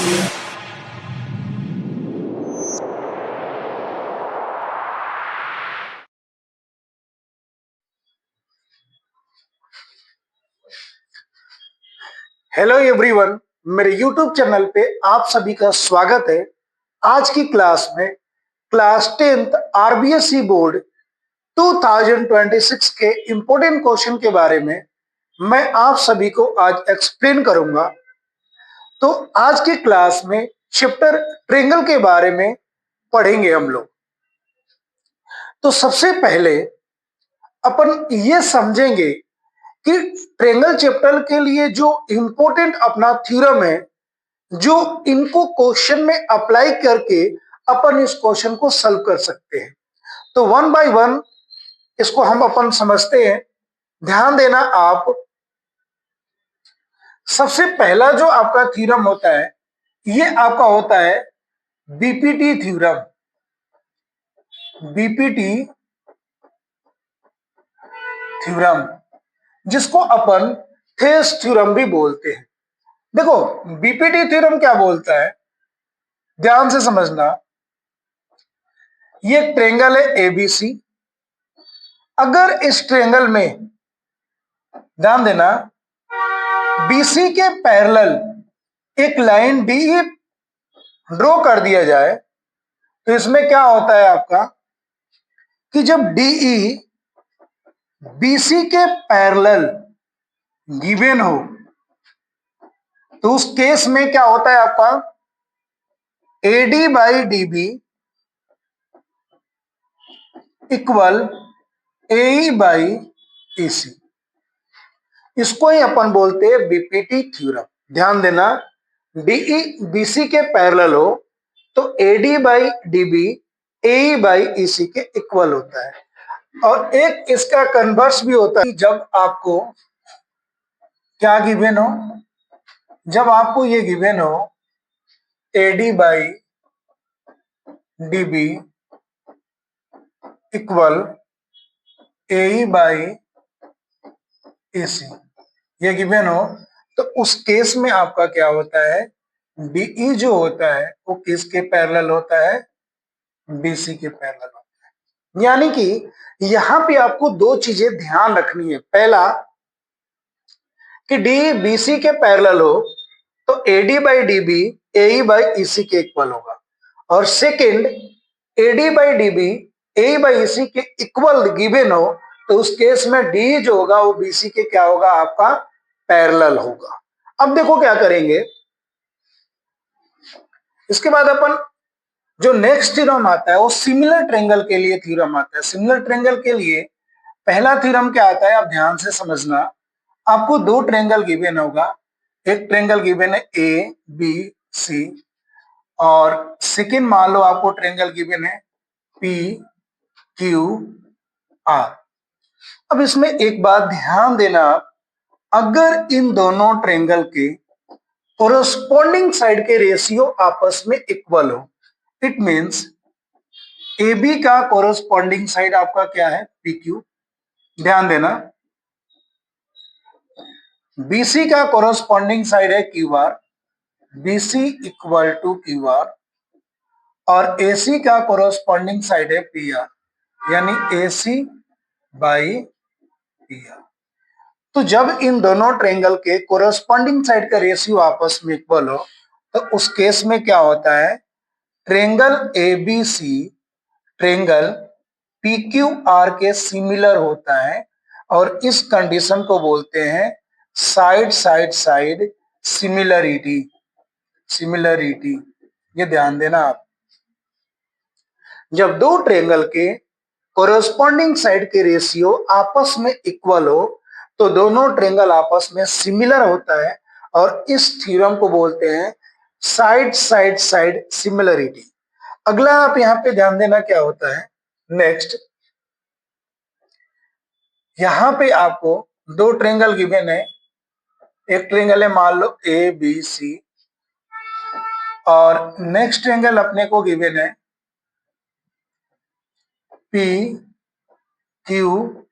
Hello everyone, मेरे YouTube channel पे आप सभी का स्वागत है। आज की क्लास में क्लास 10th आरबीएसई बोर्ड 2026 के इंपॉर्टेंट क्वेश्चन के बारे में मैं आप सभी को आज एक्सप्लेन करूंगा। तो आज की क्लास में चैप्टर ट्रेंगल के बारे में पढ़ेंगे हम लोग। तो सबसे पहले अपन ये समझेंगे कि ट्रेंगल चैप्टर के लिए जो इंपॉर्टेंट अपना थ्योरम है, जो इनको क्वेश्चन में अप्लाई करके अपन इस क्वेश्चन को सॉल्व कर सकते हैं। तो वन बाय वन इसको हम अपन समझते हैं। ध्यान देना आप। सबसे पहला जो आपका थ्योरम होता है, ये आपका होता है बीपीटी थ्योरम। बीपीटी थ्योरम जिसको अपन थेस थ्योरम भी बोलते हैं। देखो, बीपीटी थ्योरम क्या बोलता है, ध्यान से समझना। ये ट्रेंगल है एबीसी। अगर इस ट्रेंगल में ध्यान देना, बीसी के पैरेलल एक लाइन डी ड्रॉ कर दिया जाए, तो इसमें क्या होता है आपका कि जब डीई बीसी के पैरेलल गिवन हो, तो उस केस में क्या होता है आपका AD by DB equal A by EC. इसको ही अपन बोलते हैं बीपीटी थ्योरम। ध्यान देना, डीई बीसी के पैरेलल हो तो AD by DB A by EC के इक्वल होता है। और एक इसका कन्वर्स भी होता है। जब आपको क्या गिवन हो, जब आपको ये गिवन हो AD by DB equal A by AC, ये गिवन हो, तो उस केस में आपका क्या होता है, डीई जो होता है वो किसके पैरेलल होता है, बीसी के पैरेलल होता है। यानी कि यहां पे आपको दो चीजें ध्यान रखनी है। पहला कि डी बीसी के पैरेलल हो तो AD by DB A by EC के इक्वल होगा। और second, AD by DB A by EC के इक्वल गिवन हो, तो उस केस में डी जो होगा वो बीसी के क्या होगा, आपका पैरेलल होगा। अब देखो क्या करेंगे। इसके बाद अपन जो नेक्स्ट थ्योरम आता है वो सिमिलर ट्रेंगल के लिए थ्योरम आता है। सिमिलर ट्रेंगल के लिए पहला थ्योरम क्या आता है, आप ध्यान से समझना। आपको दो ट्रेंगल गिवन होगा। एक ट्रेंगल गिवन है ए बी सी, और सेकंड मान लो आपको ट्रेंगल गिवन है पी क्यू आर। अब इसमें एक बात ध्यान देना, अगर इन दोनों ट्रेंगल के कोरोस्पोंडिंग साइड के रेशियो आपस में इक्वल हो, इट मींस ए बी का कोरोस्पोंडिंग साइड आपका क्या है, पी क्यू। ध्यान देना, बीसी का कोरोस्पोंडिंग साइड है Q R, BC equal to Q R. और एसी का कोरोस्पोंडिंग साइड है पी आर, यानी एसी बाई पी आर। तो जब इन दोनों ट्रेंगल के कोरोस्पोंडिंग साइड का रेशियो आपस में इक्वल हो, तो उस केस में क्या होता है, ट्रेंगल एबीसी ट्रेंगल पीक्यूआर के सिमिलर होता है। और इस कंडीशन को बोलते हैं side side side similarity. Similarity, ये ध्यान देना आप। जब दो ट्रेंगल के कोरोस्पोंडिंग साइड के रेशियो आपस में इक्वल हो, तो दोनों ट्रेंगल आपस में सिमिलर होता है, और इस थ्योरम को बोलते हैं साइड साइड साइड सिमिलरिटी। अगला आप यहां पे ध्यान देना क्या होता है, नेक्स्ट यहां पे आपको दो ट्रेंगल गिवन है। एक ट्रेंगल है मान लो ए बी सी, और नेक्स्ट ट्रेंगल अपने को गिवन है पी क्यू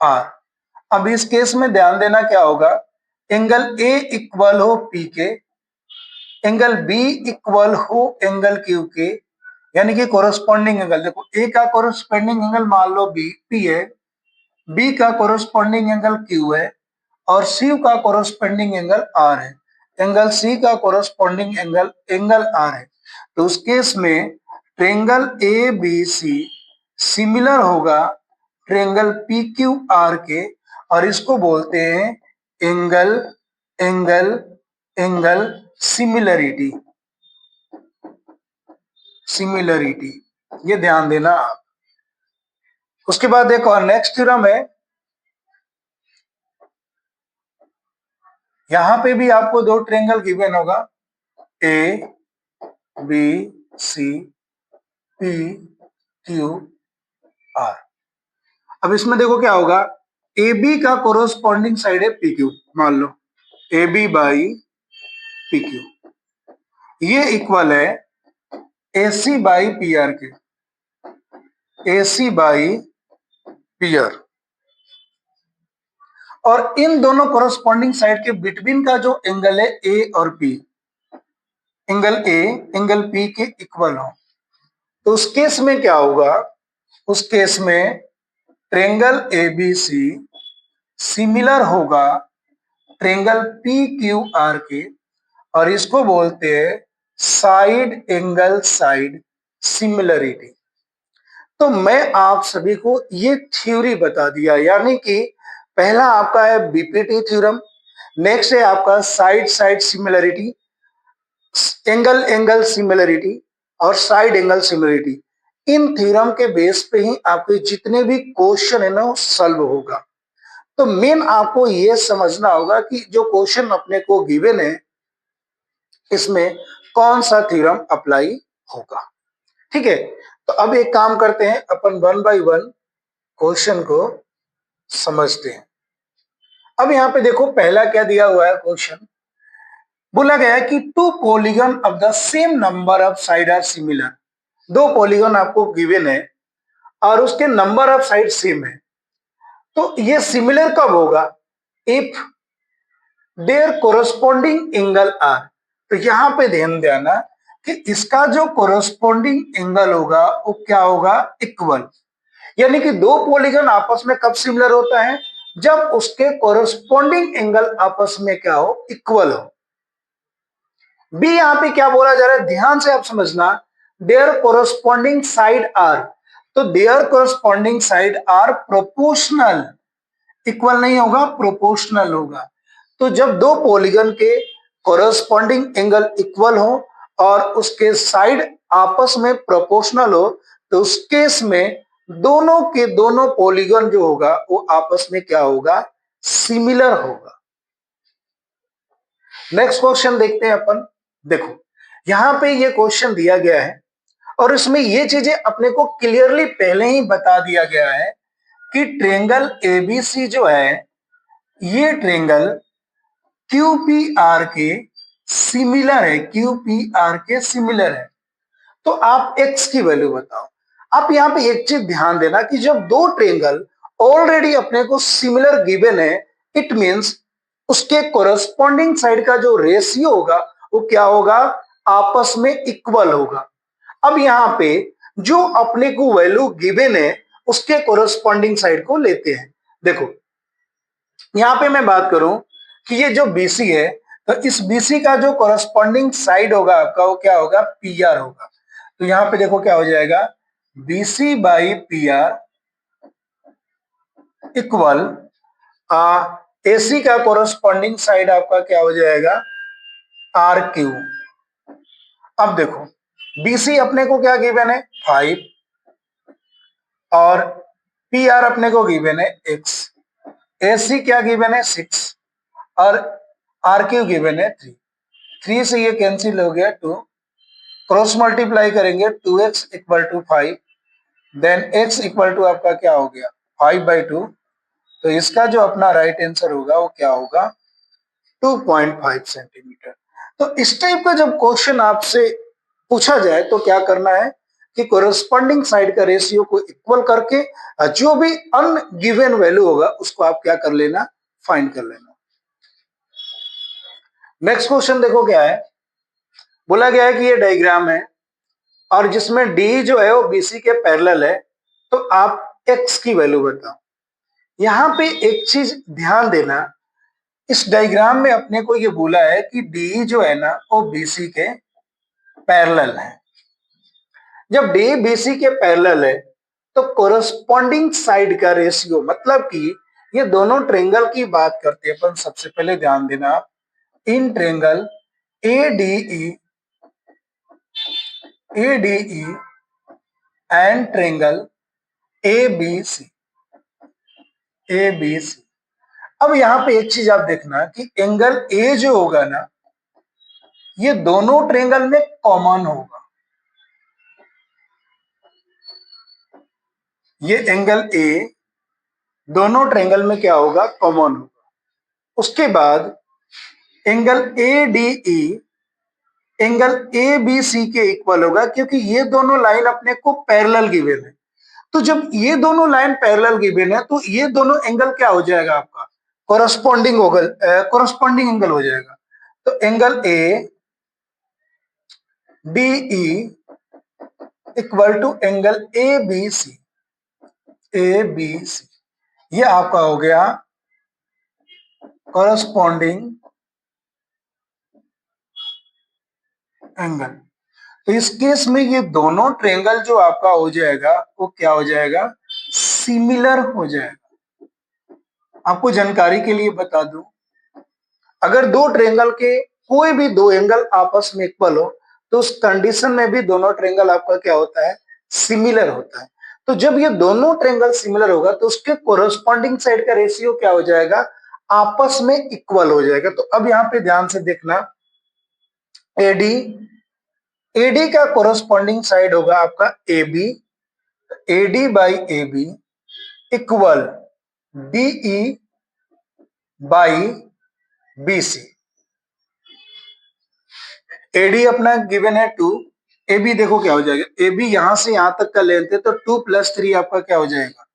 आर। अब इस केस में ध्यान देना क्या होगा, एंगल ए इक्वल हो पी के, एंगल बी इक्वल हो एंगल क्यू के, यानी कि कोरस्पॉन्डिंग एंगल, देखो ए का कोरस्पॉन्डिंग एंगल मान लो बी पी है, बी का कोरस्पॉन्डिंग एंगल क्यू है, और सी का कोरस्पॉन्डिंग एंगल आर है। एंगल सी का कोरस्पॉन्डिंग एंगल एंगल आर है। तो उस केस में triangle A B C similar होगा ट्रेंगल पी क्यू आर के, और इसको बोलते हैं angle angle angle similarity. Similarity, ये ध्यान देना आप। उसके बाद एक और नेक्स्ट थ्योरम है, यहां पे भी आपको दो ट्रेंगल गिवन होगा, A B C P Q R. अब इसमें देखो क्या होगा, ए बी का कोरोस्पॉन्डिंग साइड है पी क्यू, मान लो A B by P Q, ये इक्वल है A C by P R के, A C by P R. और इन दोनों कोरोस्पॉन्डिंग साइड के बिटवीन का जो एंगल है ए और P, angle A angle P के इक्वल हो, तो उस केस में क्या होगा, उस केस में triangle A B C similar होगा ट्रेंगल पी क्यू आर के, और इसको बोलते हैं साइड एंगल साइड सिमिलरिटी। तो मैं आप सभी को ये थ्योरी बता दिया, यानी कि पहला आपका है बीपीटी थ्योरम, नेक्स्ट है आपका side side similarity, angle angle similarity और साइड एंगल सिमिलरिटी। इन थ्योरम के बेस पे ही आपके जितने भी क्वेश्चन है ना वो सॉल्व होगा। तो मेन आपको ये समझना होगा कि जो क्वेश्चन अपने को गिवन है इसमें कौन सा थ्योरम अप्लाई होगा। ठीक है, तो अब एक काम करते हैं, अपन वन बाय वन क्वेश्चन को समझते हैं। अब यहाँ पे देखो पहला क्या दिया हुआ है क्वेश्चन, बोला गया है कि two polygon of the same number of side are similar. दो पॉलीगन आपको गिवन है और उसके नंबर ऑफ साइड सेम है, तो ये सिमिलर कब होगा, if their corresponding angle are. तो यहां पे ध्यान देना कि इसका जो कोरस्पॉन्डिंग एंगल होगा वो क्या होगा, इक्वल। यानी कि दो पॉलीगन आपस में कब सिमिलर होता है, जब उसके कोरस्पॉन्डिंग एंगल आपस में क्या हो, इक्वल हो। बी यहां पे क्या बोला जा रहा है, ध्यान से आप समझना, देयर कोरस्पॉन्डिंग साइड आर, तो their corresponding side are proportional, equal नहीं होगा, प्रोपोर्शनल होगा। तो जब दो पॉलीगन के कोरस्पॉन्डिंग एंगल इक्वल हो और उसके साइड आपस में प्रोपोर्शनल हो, तो उस केस में दोनों के दोनों पॉलीगन जो होगा वो आपस में क्या होगा, सिमिलर होगा। नेक्स्ट क्वेश्चन देखते हैं अपन। देखो यहां पे ये क्वेश्चन दिया गया है और इसमें ये चीजें अपने को क्लियरली पहले ही बता दिया गया है कि ट्रेंगल एबीसी जो है ये ट्रेंगल क्यूपीआर के सिमिलर है, क्यूपीआर के सिमिलर है। तो आप एक्स की वैल्यू बताओ। आप यहाँ पे एक चीज ध्यान देना कि जब दो ट्रेंगल ऑलरेडी अपने को सिमिलर गिवन है, इट मींस उसके कोरस्पॉन्डिंग साइड का जो रेशियो होगा वो क्या होगा, आपस में इक्वल होगा। अब यहाँ पे जो अपने को वैल्यू गिवन है उसके कोरस्पॉन्डिंग साइड को लेते हैं। देखो यहाँ पे मैं बात करूं कि ये जो बीसी है, तो इस बीसी का जो कोरस्पॉन्डिंग साइड होगा आपका वो क्या होगा, पी आर होगा। तो यहाँ पे देखो क्या हो जाएगा, BC by P are equal AC का कोरस्पॉन्डिंग साइड आपका क्या हो जाएगा, आर क्यू। अब देखो बीसी अपने को क्या गिवन है 5 और पी आर अपने को गिवन है x, एसी क्या गिवन है 6 और आर क्यू गिवन है 3। 3 से ये कैंसिल हो गया 2, क्रॉस मल्टीप्लाई करेंगे 2x equal to 5, then x equal to आपका क्या हो गया 5/2। तो इसका जो अपना राइट आंसर होगा वो क्या होगा 2.5 सेंटीमीटर। तो इस टाइप का जब क्वेश्चन आपसे पूछा जाए तो क्या करना है कि कोरस्पॉन्डिंग साइड का रेशियो को इक्वल करके जो भी अनगिवन वैल्यू होगा उसको आप क्या कर लेना, फाइंड कर लेना। नेक्स्ट क्वेश्चन देखो क्या है, बोला गया है कि ये डायग्राम है और जिसमें डी जो है वो बीसी के पैरेलल है, तो आप एक्स की वैल्यू बताओ। यहां पे एक चीज ध्यान देना, इस डायग्राम में अपने को ये बोला है कि डी जो है ना वो बीसी के पैरेलल है। जब डी बीसी के पैरेलल है तो कोरस्पॉन्डिंग साइड का रेशियो, मतलब कि ये दोनों ट्रेंगल की बात करते हैं अपन। सबसे पहले ध्यान देना आप, in triangle ADE and triangle ABC. अब यहां पे एक चीज आप देखना कि एंगल ए जो होगा ना, ये दोनों ट्रेंगल में कॉमन होगा। ये एंगल ए दोनों ट्रेंगल में क्या होगा, कॉमन होगा। उसके बाद angle A D E angle A B C के इक्वल होगा, क्योंकि ये दोनों लाइन अपने को पैरेलल गिवन है। तो जब ये दोनों लाइन पैरेलल गिवन है तो ये दोनों एंगल क्या हो जाएगा, आपका कोरस्पॉन्डिंग एंगल हो जाएगा। तो angle A D E equal to angle A B C. ये आपका हो गया कोरस्पॉन्डिंग एंगल। तो इस केस में ये दोनों ट्रेंगल जो आपका हो जाएगा वो क्या हो जाएगा, सिमिलर हो जाएगा। आपको जानकारी के लिए बता दूं, अगर दो ट्रेंगल के कोई भी दो एंगल आपस में इक्वल हो तो उस कंडीशन में भी दोनों ट्रेंगल आपका क्या होता है, सिमिलर होता है। तो जब ये दोनों ट्रेंगल सिमिलर होगा तो उसके कोरस्पॉन्डिंग साइड का रेशियो क्या हो जाएगा, आपस में इक्वल हो जाएगा। तो अब यहां पे ध्यान से देखना, एडी एडी का कोरस्पॉन्डिंग साइड होगा आपका AB, AD by AB equal DE by BC. AD अपना गिवन है 2, एबी देखो क्या हो जाएगा, एबी यहां से यहां तक का लेंथ है तो 2 + 3 आपका क्या हो जाएगा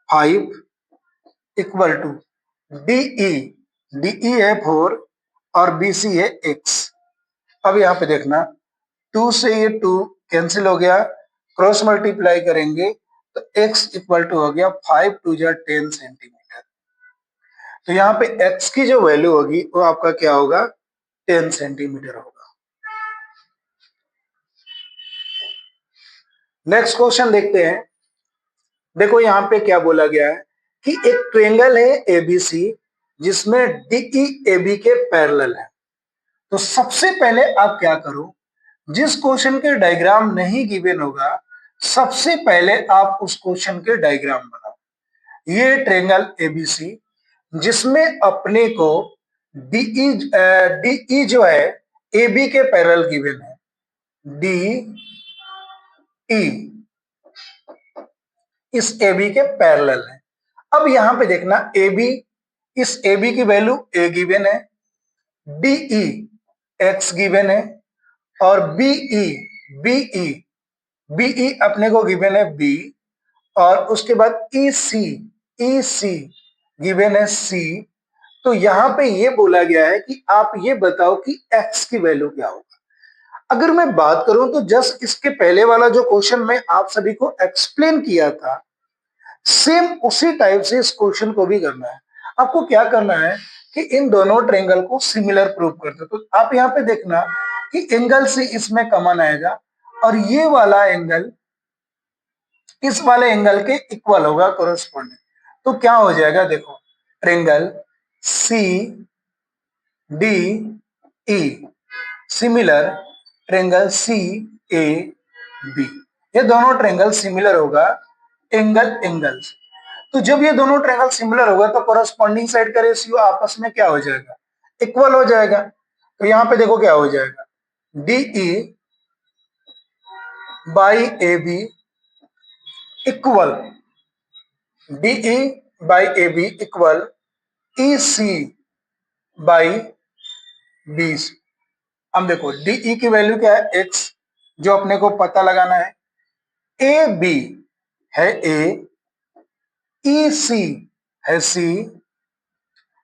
5 इक्वल टू डीई, डीई है 4 और बीसी है x। अब यहां पे देखना 2 से ये 2 कैंसिल हो गया, क्रॉस मल्टीप्लाई करेंगे तो x इक्वल टू हो गया 5 2 जा 10 सेंटीमीटर। तो यहाँ पे x की जो वैल्यू होगी वो आपका क्या होगा, 10 सेंटीमीटर होगा। नेक्स्ट क्वेश्चन देखते हैं। देखो यहाँ पे क्या बोला गया है कि एक ट्रेंगल है एबीसी जिसमें डीई एबी के पैरेलल है। तो सबसे पहले आप क्या करो, जिस क्वेश्चन के डायग्राम नहीं गिवन होगा सबसे पहले आप उस क्वेश्चन के डायग्राम बनाओ। ये ट्रेंगल एबीसी जिसमें अपने को डीई जो है एबी के पैरेलल गिवन है, डी ई इस AB के पैरेलल है। अब यहां पे देखना AB, इस AB की वैल्यू A गिवन है, DE X गिवन है और BE अपने को गिवन है B और उसके बाद EC गिवन है C। तो यहां पे ये बोला गया है कि आप ये बताओ कि X की वैल्यू क्या होगा। अगर मैं बात करूं तो जस्ट इसके पहले वाला जो क्वेश्चन मैं आप सभी को एक्सप्लेन किया था, सेम उसी टाइप से इस क्वेश्चन को भी करना है। आपको क्या करना है कि इन दोनों ट्रेंगल को सिमिलर प्रूव करते। तो आप यहाँ पे देखना कि एंगल से इसमें कॉमन आएगा और ये वाला एंगल इस वाले एंगल के इक्वल होगा कोरस्पॉन्डिंग। तो क्या हो जाएगा, देखो triangle C D E similar triangle C A B, ये दोनों ट्रेंगल सिमिलर होगा एंगल से। तो जब ये दोनों ट्रायंगल सिमिलर होगा तो कोरस्पॉन्डिंग साइड का रेशियो आपस में क्या हो जाएगा, इक्वल हो जाएगा। तो यहाँ पे देखो क्या हो जाएगा, DE by A B equal DE by A B equal E C by B. अब देखो डीई की वैल्यू क्या है x, जो अपने को पता लगाना है, ए बी है a, ई सी है c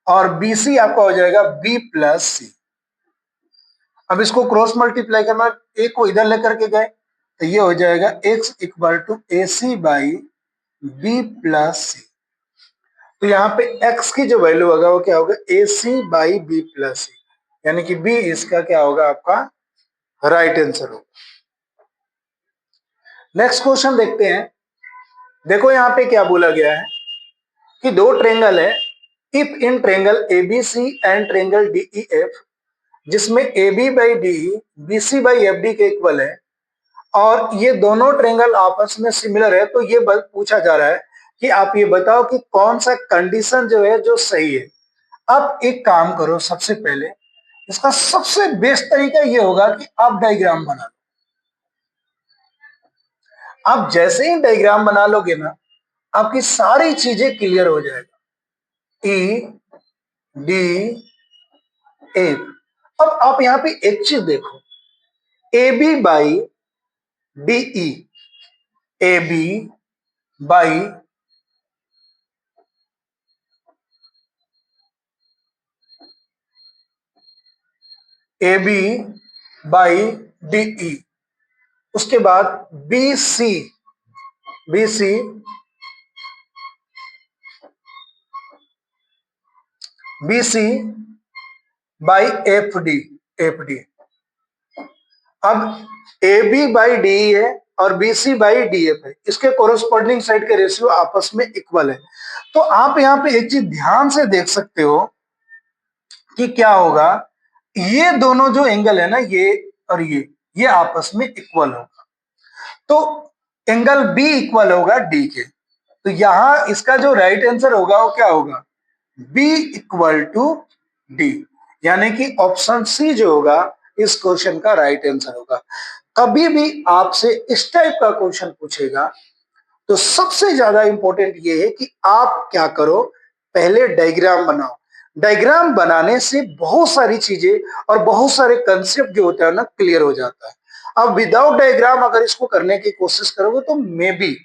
और BC आपका हो जाएगा B + C। अब इसको क्रॉस मल्टीप्लाई करना, ए को इधर लेकर के गए तो ये हो जाएगा x equal to A C by B plus C. तो यहाँ पे x की जो वैल्यू होगा वो क्या होगा, ए सी बाई बी प्लस सी, यानी कि बी इसका क्या होगा, आपका राइट आंसर होगा। नेक्स्ट क्वेश्चन देखते हैं। देखो यहाँ पे क्या बोला गया है कि दो ट्रेंगल है, if in triangle ABC and triangle DEF, जिसमें A B by D B C by F D के इक्वल है और ये दोनों ट्रेंगल आपस में सिमिलर है, तो ये पूछा जा रहा है कि आप ये बताओ कि कौन सा कंडीशन जो है जो सही है। अब एक काम करो, सबसे पहले इसका सबसे बेस्ट तरीका ये होगा कि आप डायग्राम बना लो। आप जैसे ही डायग्राम बना लोगे ना, आपकी सारी चीजें क्लियर हो जाएगा। E D F. अब आप यहां पे एक चीज देखो, A B by DE, A B by A B by DE, उसके बाद B C, B C B C by F D, F D. अब ए बी बाई डी है और B C by D F है, इसके corresponding side के ratio आपस में इक्वल है। तो आप यहाँ पे एक चीज ध्यान से देख सकते हो कि क्या होगा, ये दोनों जो एंगल है ना, ये और ये आपस में इक्वल होगा, तो एंगल बी इक्वल होगा डी के। तो यहां इसका जो राइट आंसर होगा वो क्या होगा, बी इक्वल टू डी, यानी कि ऑप्शन सी जो होगा इस क्वेश्चन का राइट आंसर होगा। कभी भी आपसे इस टाइप का क्वेश्चन पूछेगा तो सबसे ज्यादा इंपॉर्टेंट ये है कि आप क्या करो, पहले डायग्राम बनाओ। डायग्राम बनाने से बहुत सारी चीजें और बहुत सारे कंसेप्ट जो होता है ना क्लियर हो जाता है। अब विदाउट डायग्राम अगर इसको करने की कोशिश करोगे तो मे बी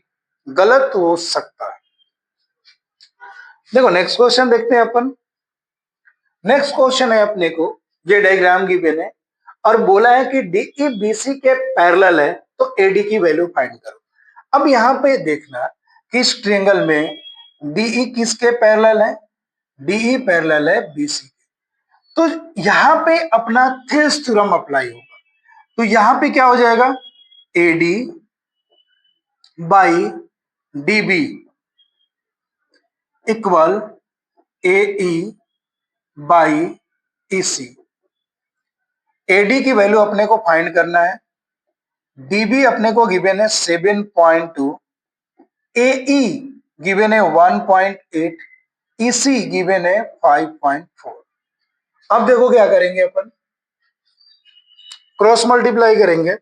गलत हो सकता है। देखो नेक्स्ट क्वेश्चन देखते हैं अपन। नेक्स्ट क्वेश्चन है अपने को, ये डायग्राम गिवन है और बोला है कि डीई बीसी के पैरेलल है तो एडी की वैल्यू फाइंड करो। अब यहाँ पे देखना कि इस ट्रायंगल में डीई किसके पैरेलल है, डीई पैरेलल है बीसी के। तो यहाँ पे अपना थेल्स थ्योरम अप्लाई होगा। तो यहाँ पे क्या हो जाएगा, AD by DB equal AE by EC. AD की वैल्यू अपने को फाइंड करना है, डीबी अपने को गिवन है 7.2, एई गिवन है 1.8, ईसी गिवन है 5.4। अब देखो क्या करेंगे अपन, क्रॉस मल्टीप्लाई करेंगे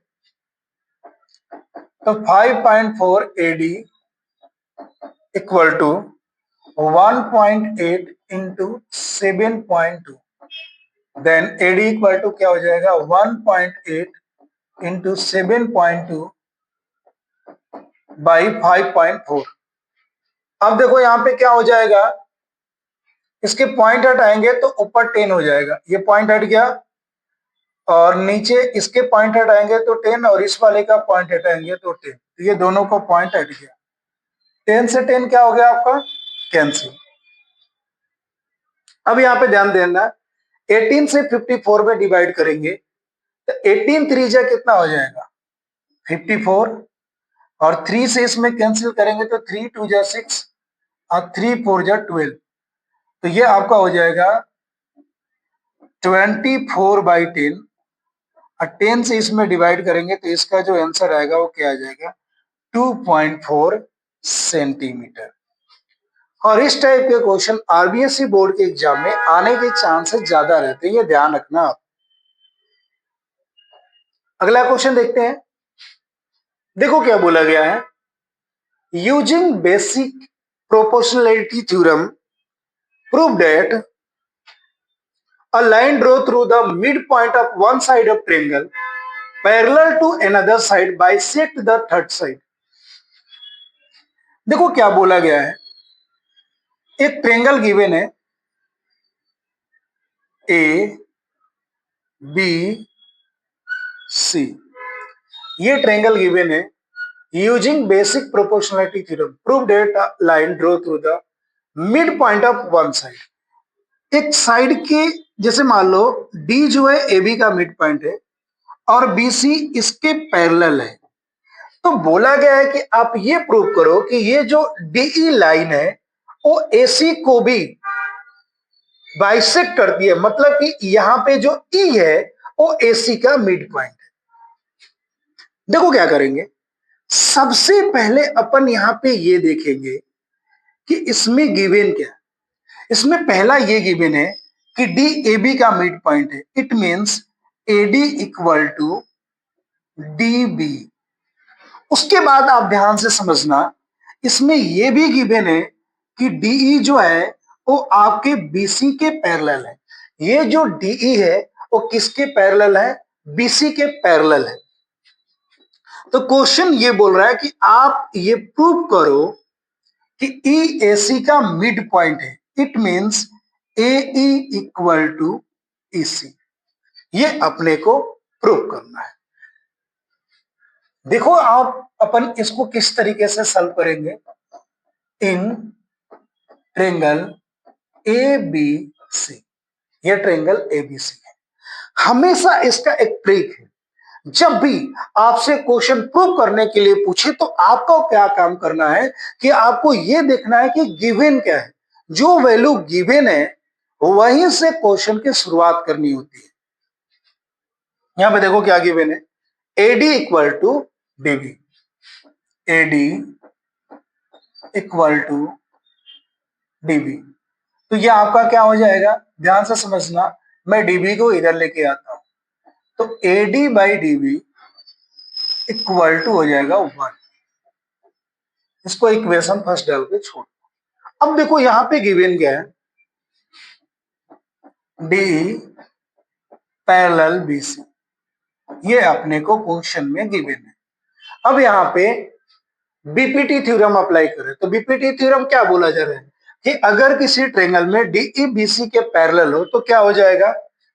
तो 5.4 AD equal to 1.8 into 7.2, then AD equal to क्या हो जाएगा 1.8 इंटू 7.2 बाई 5.4। अब देखो यहाँ पे क्या हो जाएगा, इसके पॉइंट हटाएंगे तो ऊपर 10 हो जाएगा, ये पॉइंट हट गया, और नीचे इसके पॉइंट हटाएंगे तो 10 और इस वाले का पॉइंट हटाएंगे तो 10, तो ये दोनों को पॉइंट हट गया, 10 से 10 क्या हो गया आपका कैंसिल। अब यहाँ पे ध्यान देना, 18 से 54 में डिवाइड करेंगे तो 18 त्रिज्या कितना हो जाएगा 54, और 3 से इसमें कैंसिल करेंगे तो 3 2 जा 6 और 3 4 जा 12, तो ये आपका हो जाएगा 24/10, और 10 से इसमें डिवाइड करेंगे तो इसका जो आंसर आएगा वो क्या आ जाएगा 2.4 सेंटीमीटर। और इस टाइप के क्वेश्चन आरबीएससी बोर्ड के एग्जाम में आने के चांसेस ज्यादा रहते हैं, ये ध्यान रखना आप। अगला क्वेश्चन देखते हैं। देखो क्या बोला गया है, using basic proportionality theorem prove that a line drawn through the midpoint of one side of triangle parallel to another side bisect the third side। देखो क्या बोला गया है, एक ट्रायंगल गिवन है ए बी सी। ये ट्रायंगल गिवन है using basic proportionality theorem prove that a line draw through the midpoint of one side. एक साइड के जैसे मान लो डी जो है ए बी का मिड पॉइंट है और बी सी इसके पैरेलल है, तो बोला गया है कि आप ये प्रूव करो कि ये जो डीई लाइन है वो एसी को भी बाइसेक्ट करती है, मतलब कि यहां पे जो ई है वो एसी का मिड पॉइंट है। देखो क्या करेंगे, सबसे पहले अपन यहां पे ये देखेंगे कि इसमें गिवन क्या है। इसमें पहला ये गिवन है कि डी ए बी का मिड पॉइंट है, it means A D equal to D B. उसके बाद आप ध्यान से समझना, इसमें यह भी गिवन है कि डीई जो है वो आपके बीसी के पैरेलल है। ये जो डीई है वो किसके पैरेलल है, बीसी के पैरेलल है। तो क्वेश्चन ये बोल रहा है कि आप ये प्रूव करो कि ई एसी का मिड पॉइंट है, it means A equal to E C. ये अपने को प्रूव करना है। देखो आप अपन इसको किस तरीके से सॉल्व करेंगे। In triangle A B C, ये ट्रायंगल ए बी सी है। हमेशा इसका एक ट्रिक है, जब भी आपसे क्वेश्चन प्रूव करने के लिए पूछे तो आपको क्या काम करना है कि आपको यह देखना है कि गिवन क्या है। जो वैल्यू गिवन है वहीं से क्वेश्चन की शुरुआत करनी होती है। यहां पे देखो क्या गिवन है, AD equal to DB, AD equal to DB. तो ये आपका क्या हो जाएगा, ध्यान से समझना, मैं डीबी को इधर लेके आता हूं, तो AD by DB equal to हो जाएगा 1। इसको इक्वेशन फर्स्ट डाल के छोड़। अब देखो यहां पे गिवन क्या है, डी पैरेलल बीसी, ये अपने को क्वेश्चन में गिवन है। अब यहाँ पे बीपीटी थ्योरम अप्लाई करें, तो बीपीटी थ्योरम क्या बोला जा रहा है कि अगर किसी ट्रायंगल में डीई बीसी के पैरेलल हो तो क्या हो जाएगा,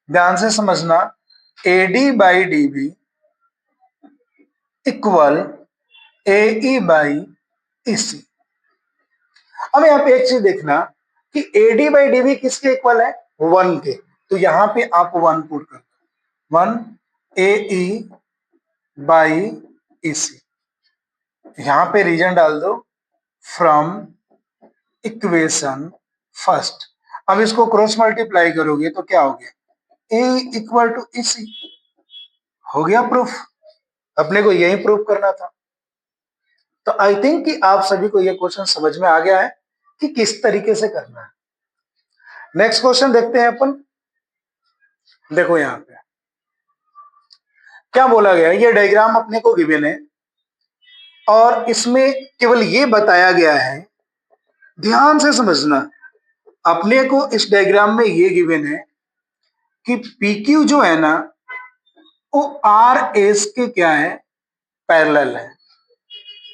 ध्यान से समझना, AD by DB equal AE by EC. अब यहाँ पे एक चीज देखना कि एडी बाई डीबी किसके इक्वल है, 1 के। तो यहाँ पे आप 1 पुट कर दो, 1 एई बाई ईसी। यहां पे रीजन डाल दो फ्रॉम इक्वेशन फर्स्ट। अब इसको क्रॉस मल्टीप्लाई करोगे तो क्या हो गया, ए इक्वल टू ईसी, हो गया प्रूफ। अपने को यही प्रूफ करना था। तो आई थिंक कि आप सभी को यह क्वेश्चन समझ में आ गया है कि किस तरीके से करना है। नेक्स्ट क्वेश्चन देखते हैं अपन। देखो यहां पे क्या बोला गया है, ये डायग्राम अपने को गिवन है और इसमें केवल ये बताया गया है, ध्यान से समझना, अपने को इस डायग्राम में ये गिवन है कि PQ जो है ना वो RS के क्या है, पैरेलल है।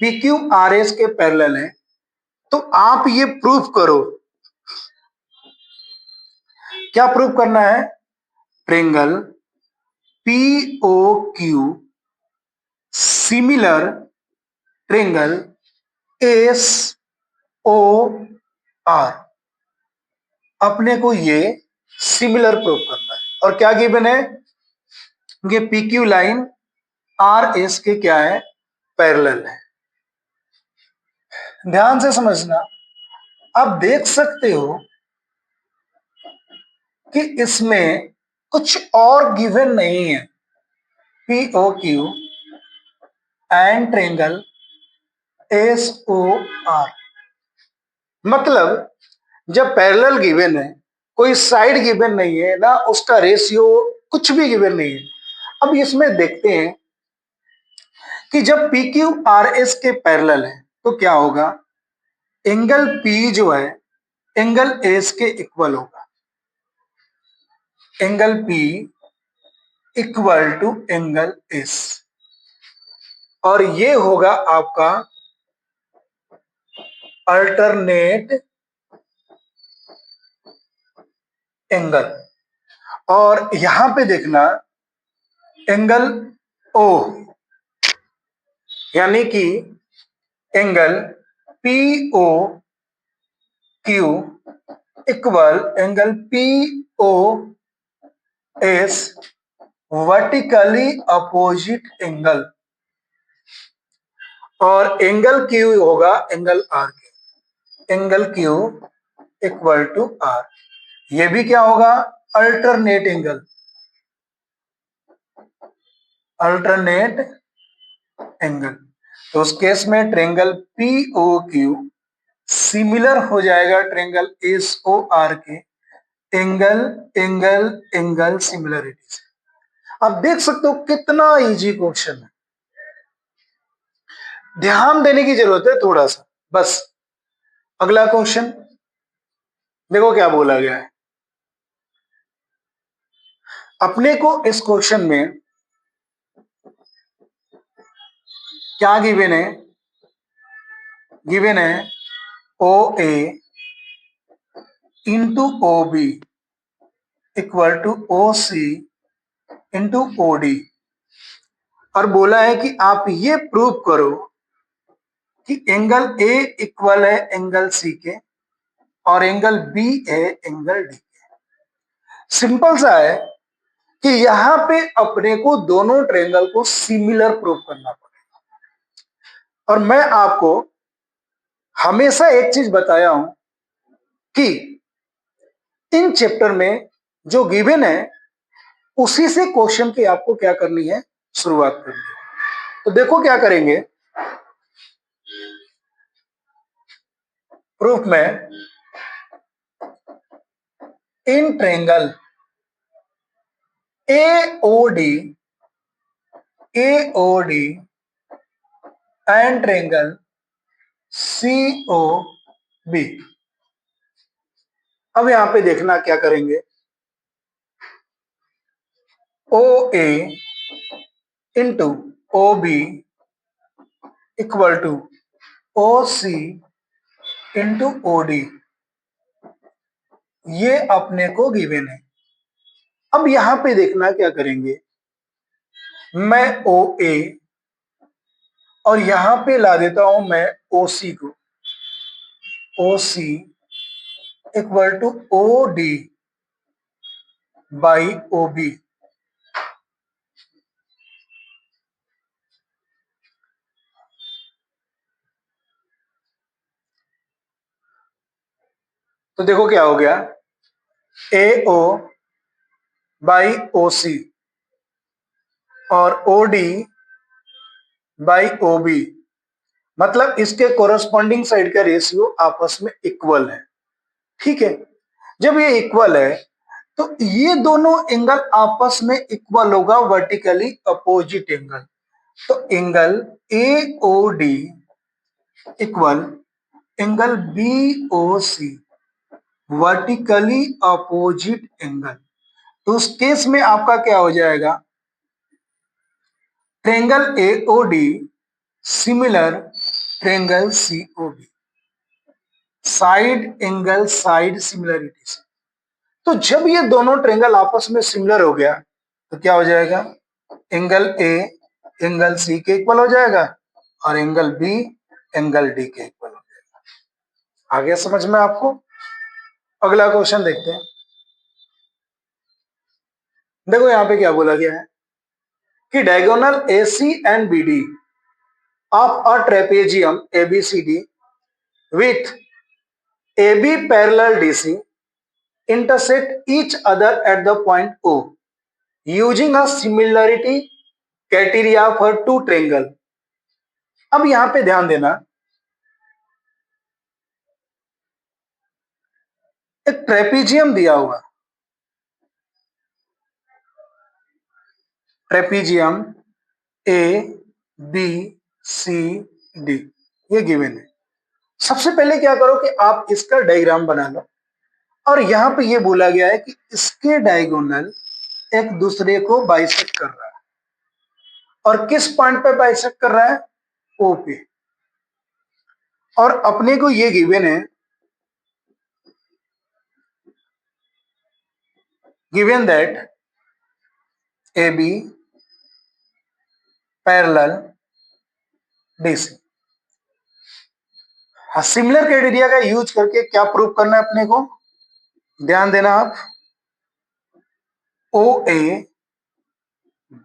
PQ RS के पैरेलल है। तो आप ये प्रूफ करो, क्या प्रूफ करना है, triangle POQ similar triangle SOR। अपने को ये सिमिलर प्रूफ करना है। और क्या गिवन है, ये PQ लाइन RS के क्या है, पैरेलल है। ध्यान से समझना, आप देख सकते हो कि इसमें कुछ और गिवन नहीं है। POQ एंड ट्रायंगल SOR, मतलब जब पैरेलल गिवन है, कोई साइड गिवन नहीं है ना, उसका रेशियो कुछ भी गिवन नहीं है। अब इसमें देखते हैं कि जब PQ RS के पैरेलल है तो क्या होगा, एंगल P जो है एंगल S के इक्वल होगा। Angle P equal to angle S, और ये होगा आपका अल्टरनेट एंगल। और यहां पे देखना, एंगल ओ, यानी कि angle P O Q equal angle P O S vertically opposite angle, और एंगल क्यू होगा एंगल आर के, angle Q equal to R. ये भी क्या होगा, अल्टरनेट एंगल, अल्टरनेट एंगल। तो उस केस में triangle P O Q similar हो जाएगा ट्रेंगल एस ओ आर के एंगल एंगल एंगल सिमिलरिटी से। आप देख सकते हो कितना इजी क्वेश्चन है, ध्यान देने की जरूरत है थोड़ा सा बस। अगला क्वेश्चन देखो क्या बोला गया है अपने को इस क्वेश्चन में। क्या गिवन है O A into O B equal to O C into O D, और बोला है कि आप ये प्रूव करो कि एंगल ए इक्वल है एंगल सी के और एंगल बी है एंगल डी के। सिंपल सा है कि यहां पे अपने को दोनों ट्रायंगल को सिमिलर प्रूव करना पड़ेगा। और मैं आपको हमेशा एक चीज बताया हूं कि इन चैप्टर में जो गिवन है उसी से क्वेश्चन की आपको क्या करनी है, शुरुआत करनी है। तो देखो क्या करेंगे, प्रूफ में in triangle AOD and triangle COB। अब यहां पे देखना क्या करेंगे, OA into OB equal to OC into OD, ये अपने को गिवन है। अब यहां पे देखना क्या करेंगे, मैं OA और यहां पे ला देता हूं मैं OC को, OC equal to OD by OB। तो देखो क्या हो गया, AO बाई OC और OD बाई OB, मतलब इसके कोरस्पॉन्डिंग साइड का रेशियो आपस में इक्वल है। ठीक है, जब ये इक्वल है तो ये दोनों एंगल आपस में इक्वल होगा, वर्टिकली अपोजिट एंगल। तो angle AOD equal angle BOC vertically opposite angle. तो उस केस में आपका क्या हो जाएगा, triangle AOD similar triangle COB, side angle side similarity से। तो जब ये दोनों ट्रेंगल आपस में सिमिलर हो गया तो क्या हो जाएगा, एंगल A एंगल C के इक्वल हो जाएगा और एंगल B एंगल D के इक्वल हो जाएगा। आगे समझ में आपको। अगला क्वेश्चन देखते हैं। देखो यहां पे क्या बोला गया है कि diagonal AC and BD of a trapezium ABCD with AB parallel DC intersect each other at the point O using a similarity criteria for two triangle। अब यहां पे ध्यान देना, एक ट्रेपीजियम दिया हुआ, ट्रेपीजियम ABCD ये गिवन है। सबसे पहले क्या करो कि आप इसका डायग्राम बना लो, और यहां पे ये बोला गया है कि इसके डायगोनल एक दूसरे को बाइसेक्ट कर रहा है, और किस पॉइंट पे बाइसेक्ट कर रहा है, ओ पे। और अपने को ये गिवन है, given that AB parallel DC. हाँ, सिमिलर क्राइटेरिया का यूज करके क्या प्रूव करना है अपने को, ध्यान देना आप, O A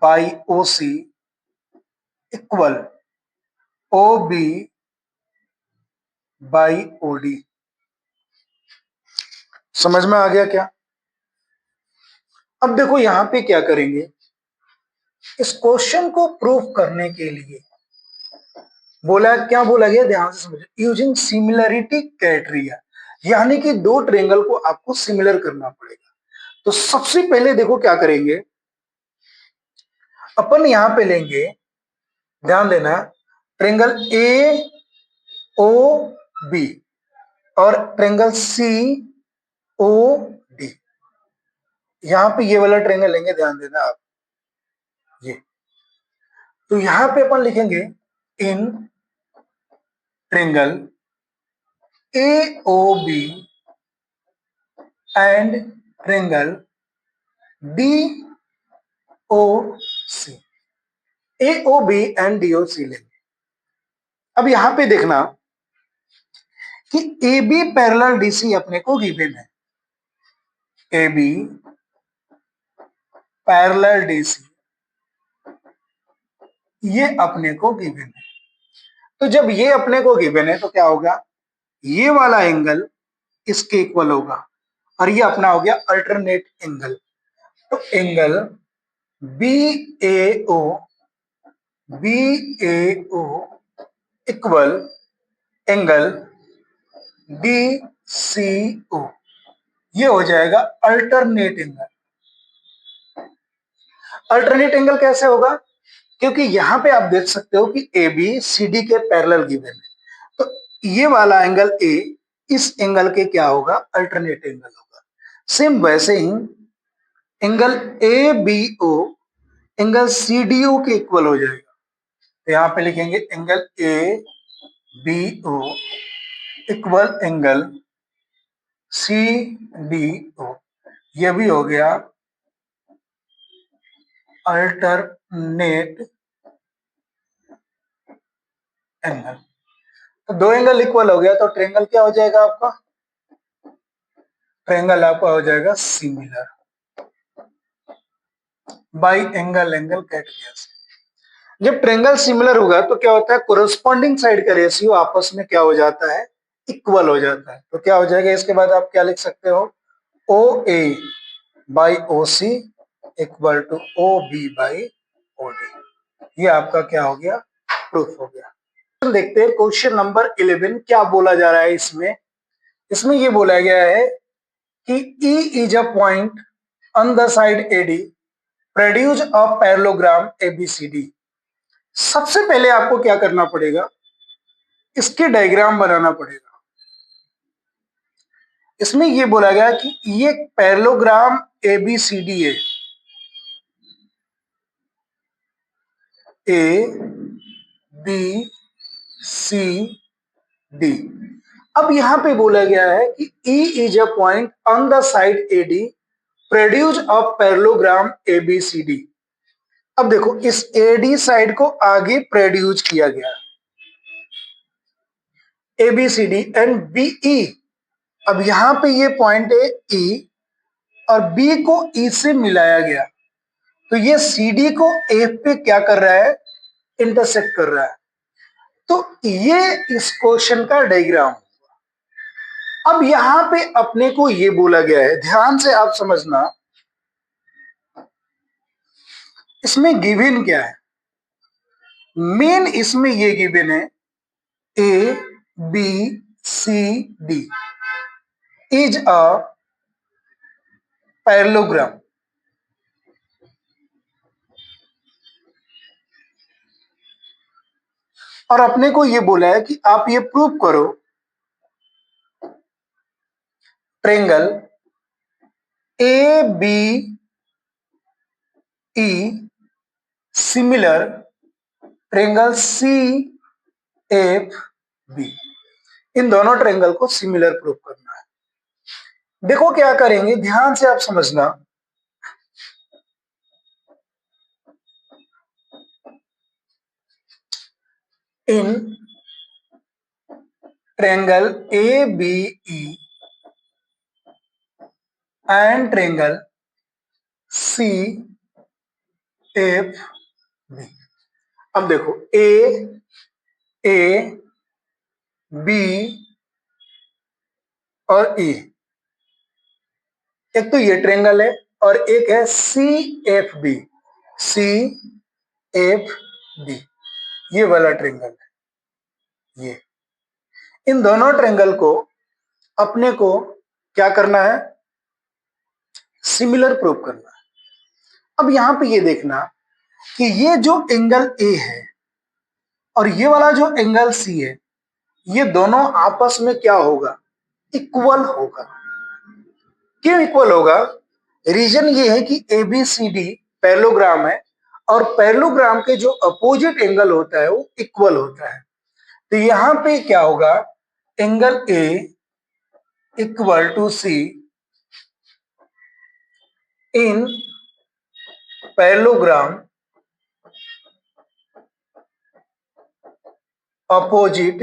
by O C equal O B by O D. समझ में आ गया क्या? अब देखो यहां पे क्या करेंगे, इस क्वेश्चन को प्रूव करने के लिए बोला, क्या बोला गया, ध्यान से समझो, यूजिंग सिमिलरिटी क्राइटेरिया, यानी कि दो ट्रेंगल को आपको सिमिलर करना पड़ेगा। तो सबसे पहले देखो क्या करेंगे, अपन यहां पे लेंगे, ध्यान देना, ट्रेंगल ए ओ बी और ट्रेंगल सी ओ डी। यहां पे ये वाला ट्रेंगल लेंगे, ध्यान देना आप, ये। तो यहां पे अपन लिखेंगे in triangle A O B and triangle D O C, A O B and D O C लेंगे। अब यहां पे देखना कि ए बी पैरेलल डीसी अपने को गिवन है, ए बी पैरेलल डीसी ये अपने को गिवन है। तो जब ये अपने को गिवन है तो क्या होगा, ये वाला एंगल इसके इक्वल होगा और ये अपना हो गया अल्टरनेट एंगल। तो angle B A O, B A O equal angle D C O, ये हो जाएगा अल्टरनेट एंगल। अल्टरनेट एंगल कैसे होगा, क्योंकि यहां पे आप देख सकते हो कि ए बी सी डी के पैरेलल गिवन है, तो ये वाला एंगल ए इस एंगल के क्या होगा, अल्टरनेट एंगल होगा। सेम वैसे ही angle A B O angle C D O के इक्वल हो जाएगा। तो यहां पे लिखेंगे angle A B O equal angle C D O, यह भी हो गया अल्टरनेट एंगल। तो दो एंगल इक्वल हो गया, तो ट्रायंगल क्या हो जाएगा आपका, ट्रायंगल आपका हो जाएगा similar, by angle angle cut गया। जब ट्रायंगल सिमिलर होगा तो क्या होता है, कोरस्पॉन्डिंग साइड का रेशियो आपस में क्या हो जाता है, इक्वल हो जाता है। तो क्या हो जाएगा, इसके बाद आप क्या लिख सकते हो, O A by O C equal to O B by O D. ये आपका क्या हो गया, प्रूफ हो गया। देखते हैं क्वेश्चन नंबर 11 क्या बोला जा रहा है इसमें। इसमें ये बोला गया है कि E is a point on the side AD produce a parallelogram ABCD। सबसे पहले आपको क्या करना पड़ेगा, इसके डायग्राम बनाना पड़ेगा। इसमें यह बोला गया कि ये पैरेललोग्राम ABCD है, ए बी सी डी। अब यहां पे बोला गया है कि E is a point on the side AD produce a parallelogram ABCD। अब देखो इस AD साइड को आगे प्रोड्यूस किया गया ABCD एंड BE। अब यहां पे ये पॉइंट है E और B को E से मिलाया गया, तो ये CD को F पे क्या कर रहा है, इंटरसेक्ट कर रहा है। तो ये इस क्वेश्चन का डायग्राम। अब यहां पे अपने को ये बोला गया है, ध्यान से आप समझना, इसमें गिवन क्या है, मेन इसमें ये गिवन है A B C D is a parallelogram. और अपने को ये बोला है कि आप ये प्रूव करो triangle A B E similar triangle C F B. इन दोनों ट्रायंगल को सिमिलर प्रूव करना है। देखो क्या करेंगे, ध्यान से आप समझना, in triangle ABE and triangle CFB। अब देखो A B और E, एक तो ये ट्रायंगल है और एक है CFB। CFB ये वाला ट्रायंगल है। ये इन दोनों ट्रायंगल को अपने को क्या करना है, सिमिलर प्रूव करना है। अब यहां पे ये देखना कि ये जो एंगल ए है और ये वाला जो एंगल सी है, ये दोनों आपस में क्या होगा, इक्वल होगा। क्यों इक्वल होगा, रीजन ये है कि ABCD पैरेललोग्राम है और पैरेललोग्राम के जो अपोजिट एंगल होता है वो इक्वल होता है। तो यहां पे क्या होगा, angle A equal to C in parallelogram opposite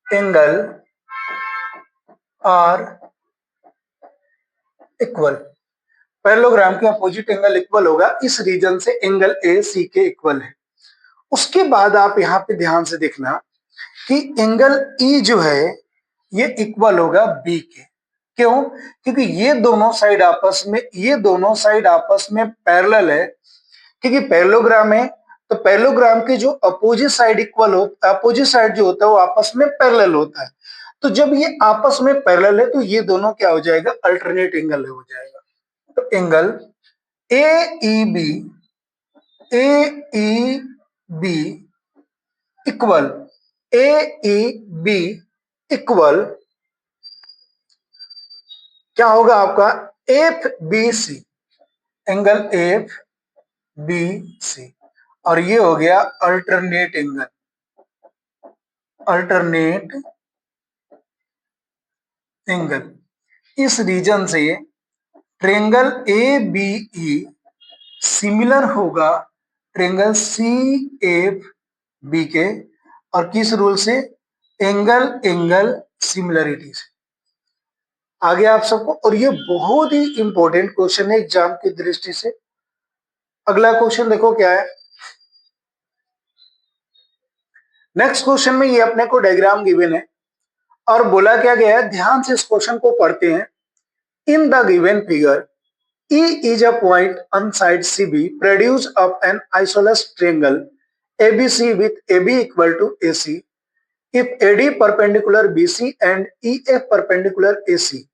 angle are equal. Parallelogram के अपोजिट एंगल इक्वल होगा, इस रीजन से एंगल ए सी के इक्वल है। उसके बाद आप यहां पे ध्यान से देखना कि एंगल ई जो है ये इक्वल होगा बी के। क्यों, क्योंकि ये दोनों साइड आपस में पैरेलल है। क्योंकि पैरेललोग्राम है तो पैरेललोग्राम के जो अपोजिट साइड अपोजिट साइड जो होता है वो आपस में पैरेलल होता है। तो जब ये आपस में पैरेलल है तो ये दोनों क्या हो जाएगा, अल्टरनेट एंगल हो जाएगा। तो angle A E B equal AEB equal क्या होगा आपका, FBC, एंगल FBC। और ये हो गया अल्टरनेट एंगल, अल्टरनेट एंगल। इस रीजन से ट्रायंगल ABE सिमिलर होगा ट्रायंगल CFB के, और किस रूल से, एंगल एंगल सिमिलरिटी से। आगे आप सबको, और ये बहुत ही इंपॉर्टेंट क्वेश्चन है एग्जाम की दृष्टि से। अगला क्वेश्चन देखो क्या है। नेक्स्ट क्वेश्चन में ये अपने को डायग्राम गिवन है और बोला क्या गया है, ध्यान से इस क्वेश्चन को पढ़ते हैं। In the given figure E is a point on side CB produce of an isosceles triangle ABC with AB equal to AC if AD perpendicular BC and EF perpendicular AC.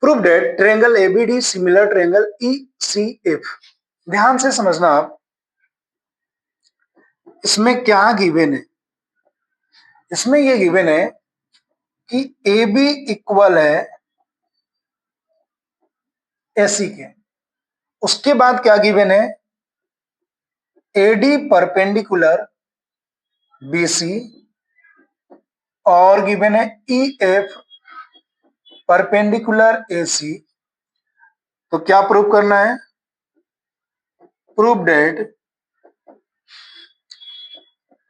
Prove that triangle ABD similar triangle ECF। ध्यान से समझना आप, इसमें क्या given है। इसमें ये given है कि AB इक्वल है AC के। उसके बाद क्या गिवन है, AD परपेंडिकुलर BC और गिवन है EF परपेंडिकुलर AC। तो क्या प्रूव करना है, prove that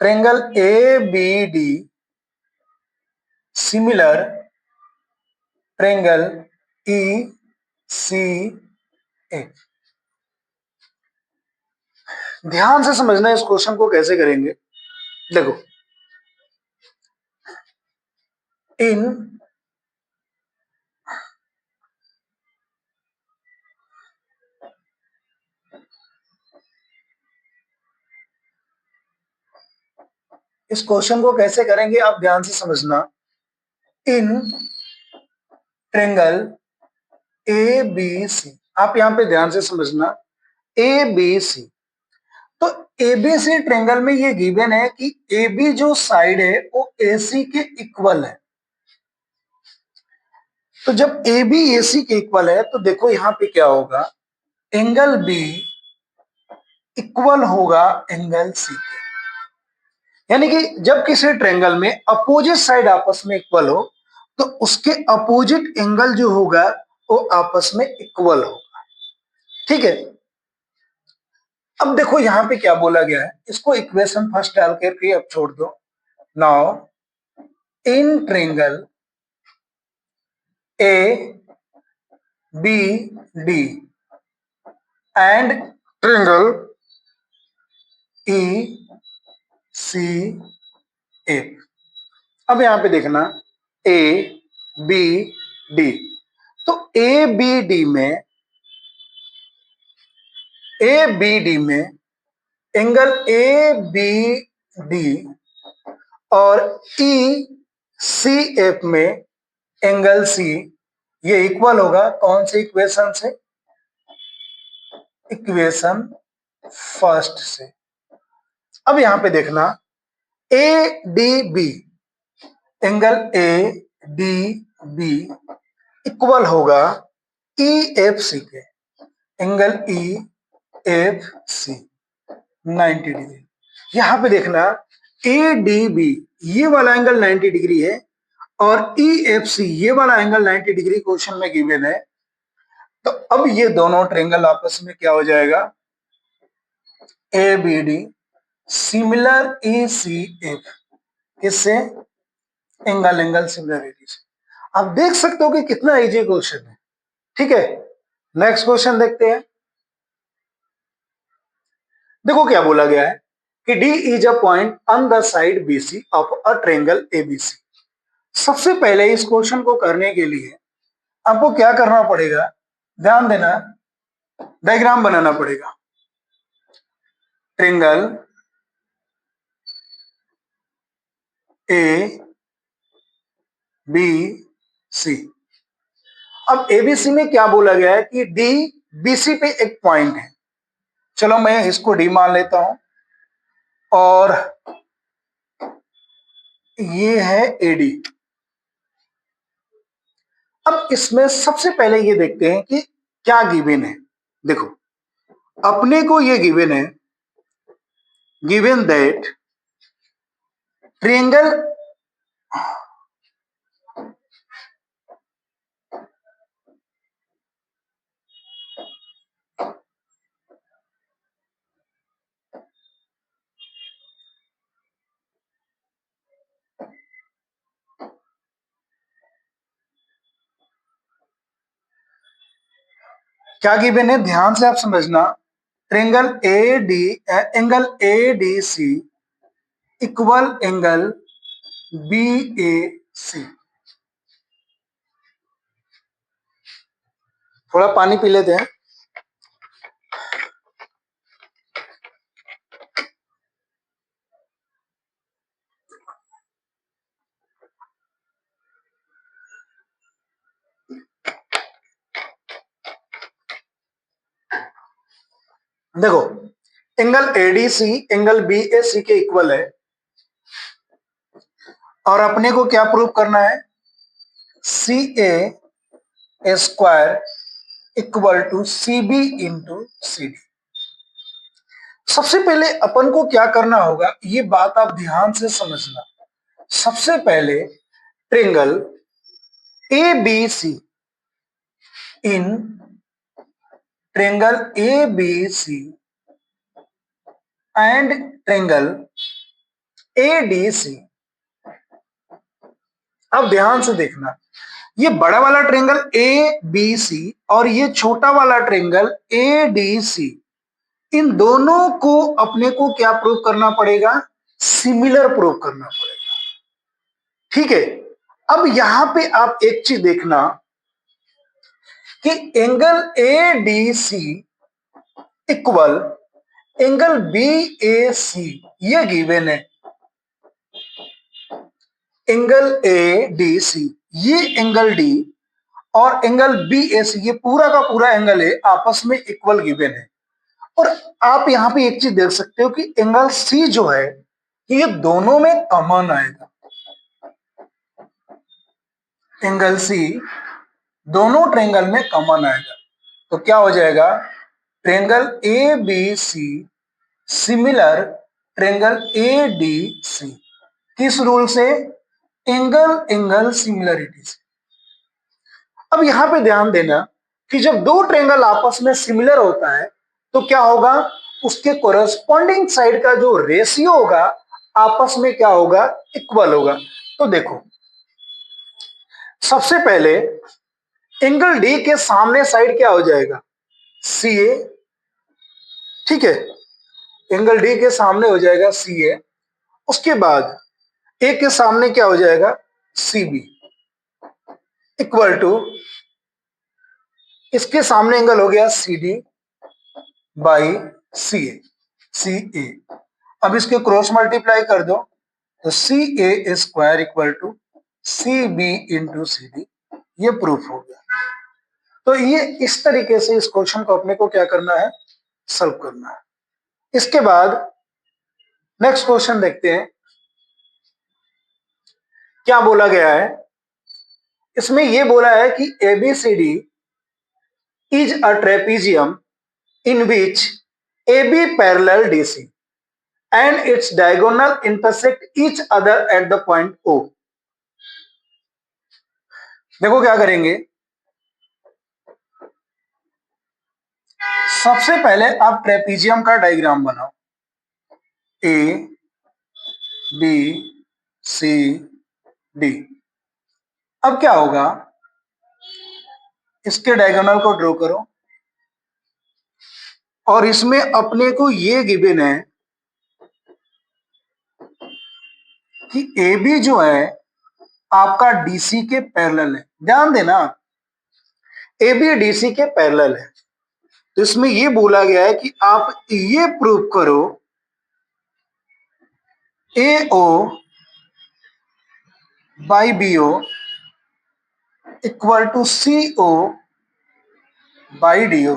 triangle ABD similar triangle ECF। ध्यान से समझना इस क्वेश्चन को कैसे करेंगे। देखो, इन इस क्वेश्चन को कैसे करेंगे आप ध्यान से समझना। इन ट्रायंगल ABC, आप यहां पे ध्यान से समझना, ABC। तो ABC ट्रायंगल में ये गिवन है कि AB जो साइड है वो AC के इक्वल है। तो जब AB AC के इक्वल है तो देखो यहां पे क्या होगा, एंगल B इक्वल होगा एंगल C के। यानी कि जब किसी ट्रायंगल में अपोजिट साइड आपस में इक्वल हो तो उसके अपोजिट एंगल जो होगा वो आपस में इक्वल होगा। ठीक है, अब देखो यहां पे क्या बोला गया है, इसको इक्वेशन फर्स्ट डाल करके अब छोड़ दो। Now in triangle A B D and triangle E C A. अब यहां पे देखना ए बी डी, तो ए बी डी में एंगल ए बी डी और ई सी एफ में एंगल सी, ये इक्वल होगा कौन सी इक्वेशन से? इक्वेशन फर्स्ट से। अब यहां पे देखना A D B, angle A D B equal होगा ई एफ सी के, angle E F C 90 degree. यहां पे देखना ए डी बी ये वाला एंगल 90 डिग्री है और ई एफ सी ये वाला एंगल 90 डिग्री क्वेश्चन में गिवन है। तो अब ये दोनों ट्रेंगल आपस में क्या हो जाएगा? A B D similar E C F, इससे एंगल एंगल सिमिलरिटी से। आप देख सकते हो कि कितना इजी क्वेश्चन है। ठीक है, नेक्स्ट क्वेश्चन देखते हैं। देखो क्या बोला गया है कि D is a point on the side BC of a triangle ABC. सबसे पहले इस क्वेश्चन को करने के लिए आपको क्या करना पड़ेगा, ध्यान देना, डायग्राम बनाना पड़ेगा। Triangle A B C. अब एबीसी में क्या बोला गया है कि डी बीसी पे एक पॉइंट है। चलो मैं इसको डी मान लेता हूं और ये है एडी। अब इसमें सबसे पहले ये देखते हैं कि क्या गिवन है। देखो अपने को ये गिवन है, गिवन दैट ट्रायंगल क्या गिवन है, ध्यान से आप समझना। Triangle angle A D C equal angle B A C. थोड़ा पानी पी लेते हैं। देखो एंगल एडीसी एंगल बीएसी के इक्वल है और अपने को क्या प्रूव करना है, C A square equal to C B into C D. सबसे पहले अपन को क्या करना होगा, ये बात आप ध्यान से समझना। सबसे पहले triangle A B C, in triangle A B C and triangle A D C. अब ध्यान से देखना, ये बड़ा वाला ट्रेंगल ए बी सी और ये छोटा वाला ट्रेंगल ए डी सी, इन दोनों को अपने को क्या प्रूव करना पड़ेगा, सिमिलर प्रूव करना पड़ेगा। ठीक है, अब यहां पे आप एक चीज देखना कि angle A D C equal angle B A C, ये गिवन है। एंगल ए डी सी ये एंगल डी और एंगल बी ए सी ये पूरा का पूरा एंगल है, आपस में इक्वल गिवन है। और आप यहां पे एक चीज देख सकते हो कि एंगल सी जो है ये दोनों में कॉमन आएगा। एंगल सी दोनों ट्रेंगल में कॉमन आएगा, तो क्या हो जाएगा, triangle A B C similar triangle A D C. किस रूल से, एंगल एंगल सिमिलरिटी से। अब यहां पे ध्यान देना कि जब दो ट्रेंगल आपस में सिमिलर होता है तो क्या होगा, उसके कोरस्पॉन्डिंग साइड का जो रेशियो होगा आपस में क्या होगा, इक्वल होगा। तो देखो सबसे पहले एंगल डी के सामने साइड क्या हो जाएगा, सी ए, ठीक है, एंगल डी के सामने हो जाएगा सी ए। उसके बाद ए के सामने क्या हो जाएगा, सी बी, इक्वल टू इसके सामने एंगल हो गया सी D by C A, C A. अब इसके क्रॉस मल्टीप्लाई कर दो तो C A square equal to C B into C D, ये प्रूफ हो गया। तो ये इस तरीके से इस क्वेश्चन को अपने को क्या करना है, सॉल्व करना है। इसके बाद नेक्स्ट क्वेश्चन देखते हैं क्या बोला गया है। इसमें यह बोला है कि ABCD is a trapezium in which AB parallel DC and its diagonal intersect each other at the point O। देखो क्या करेंगे, सबसे पहले आप ट्रेपीजियम का डायग्राम बनाओ, ए बी सी डी। अब क्या होगा, इसके डायगोनल को ड्रॉ करो और इसमें अपने को ये गिवन है कि ए बी जो है आपका डीसी के पैरेलल है। ध्यान देना, ए बी डीसी के पैरेलल है। तो इसमें ये बोला गया है कि आप ये प्रूव करो A O by B O equal to C O by D O.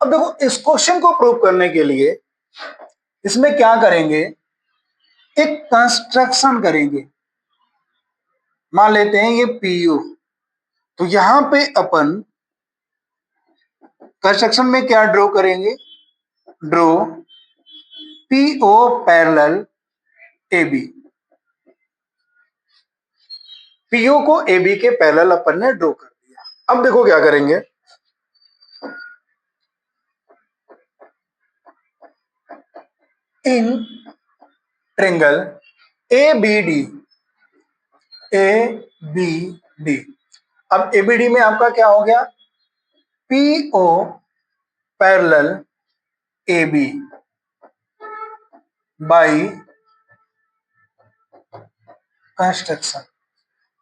अब देखो इस क्वेश्चन को प्रूव करने के लिए इसमें क्या करेंगे, एक कंस्ट्रक्शन करेंगे। मान लेते हैं ये पी यू, तो यहां पे अपन कंस्ट्रक्शन में क्या ड्रॉ करेंगे, draw P O parallel A B. PO को ए बी के पैरेलल अपन ने ड्रॉ कर दिया। अब देखो क्या करेंगे, in triangle A B D, A B D. अब एबीडी में आपका क्या हो गया, P O parallel A B by construction.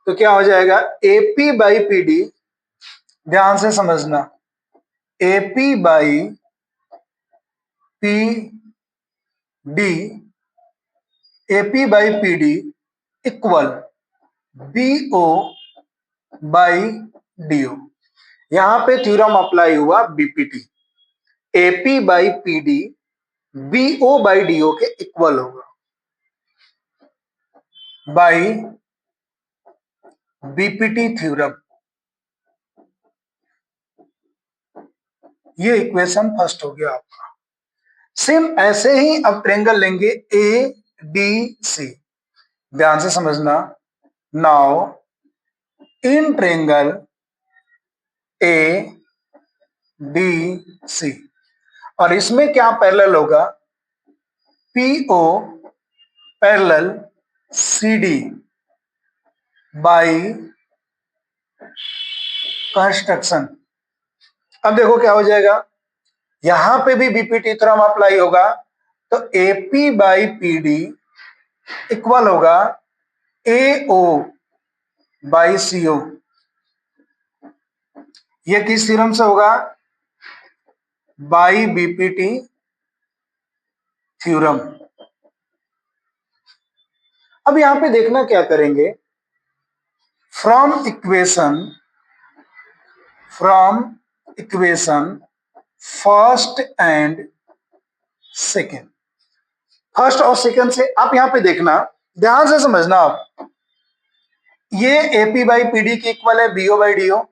तो क्या हो जाएगा, एपी बाई पी डी, ध्यान से समझना, AP by P D, AP by P D equal B O by D O. यहां पे थ्योरम अप्लाई हुआ BPT, AP by P D B O by D O के इक्वल होगा by BPT theorem. ये equation first हो गया आपका। Same ऐसे ही अब ट्रेंगल लेंगे ए डी सी, ध्यान से समझना। Now in triangle A D C, और इसमें क्या पैरेलल होगा, P O parallel C D by construction. अब देखो क्या हो जाएगा, यहां पे भी बीपीटी थ्योरम अप्लाई होगा, तो AP by P D equal होगा ए ओ बाई सी ओ। ये किस थ्योरम से होगा, बाई बीपीटी थ्योरम। अब यहां पे देखना क्या करेंगे, from equation first and second, first और सेकेंड से आप यहां पे देखना, ध्यान से समझना आप। ये एपी बाई पीडी के इक्वल है BO by DO,